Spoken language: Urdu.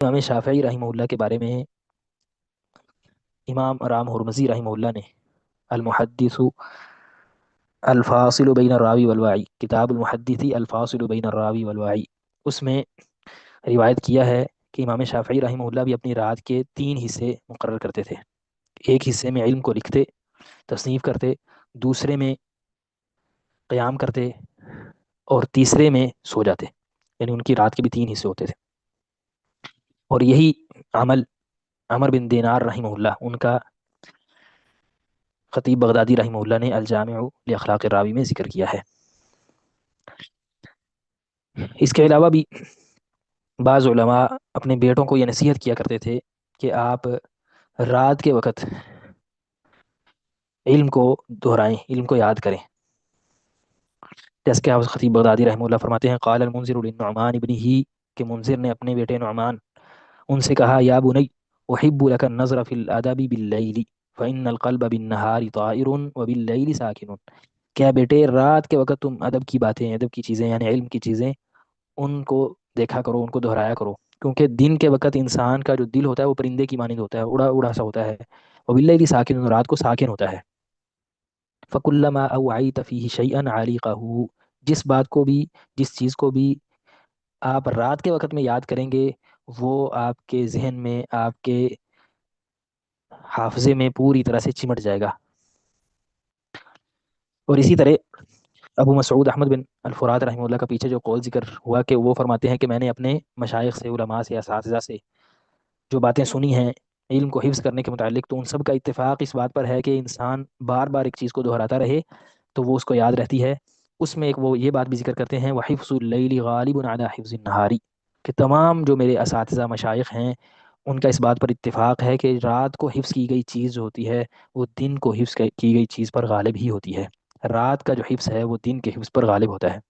امام شافعی رحمہ اللہ کے بارے میں امام رام ہرمزی رحمہ اللہ نے المحدث الفاصل بین الراوی والواعی، کتاب المحدثی الفاصل بین الراوی والواعی، اس میں روایت کیا ہے کہ امام شافعی رحمہ اللہ بھی اپنی رات کے 3 حصے مقرر کرتے تھے۔ ایک حصے میں علم کو لکھتے، تصنیف کرتے، دوسرے میں قیام کرتے، اور تیسرے میں سو جاتے، یعنی ان کی رات کے بھی 3 حصے ہوتے تھے۔ اور یہی عمل عمر بن دینار رحمہ اللہ، ان کا خطیب بغدادی رحمہ اللہ نے الجامع لاخلاق الراوی میں ذکر کیا ہے۔ اس کے علاوہ بھی بعض علماء اپنے بیٹوں کو یہ نصیحت کیا کرتے تھے کہ آپ رات کے وقت علم کو دہرائیں، علم کو یاد کریں، جیسے کہ خطیب بغدادی رحمہ اللہ فرماتے ہیں قال المنذر للنعمان ابنہ، کہ منذر نے اپنے بیٹے نعمان ان سے کہا یا بنی احب لك النظر في الادب باللیل فان القلب بالنهار طائر وباللیل ساکن، کیا بیٹے رات کے وقت تم ادب کی باتیں، ادب کی چیزیں یعنی علم کی چیزیں ان کو دیکھا کرو، ان کو دہرایا کرو، کیونکہ دن کے وقت انسان کا جو دل ہوتا ہے وہ پرندے کی مانند ہوتا ہے، اڑا اڑا سا ہوتا ہے، وباللیل ساکن، رات کو ساکن ہوتا ہے۔ فکلما اوعیت فیہ شیئا علیقہ، جس بات کو بھی، جس چیز کو بھی آپ رات کے وقت میں یاد کریں گے وہ آپ کے ذہن میں، آپ کے حافظے میں پوری طرح سے چمٹ جائے گا۔ اور اسی طرح ابو مسعود احمد بن الفرات رحمہ اللہ کا پیچھے جو قول ذکر ہوا کہ وہ فرماتے ہیں کہ میں نے اپنے مشائخ سے، علماء سے، اساتذہ سے جو باتیں سنی ہیں علم کو حفظ کرنے کے متعلق، تو ان سب کا اتفاق اس بات پر ہے کہ انسان بار بار ایک چیز کو دہراتا رہے تو وہ اس کو یاد رہتی ہے۔ اس میں ایک وہ یہ بات بھی ذکر کرتے ہیں وحفظ اللیل غالب علی حفظ النہاری، کہ تمام جو میرے اساتذہ مشائخ ہیں ان کا اس بات پر اتفاق ہے کہ رات کو حفظ کی گئی چیز جو ہوتی ہے وہ دن کو حفظ کی گئی چیز پر غالب ہی ہوتی ہے، رات کا جو حفظ ہے وہ دن کے حفظ پر غالب ہوتا ہے۔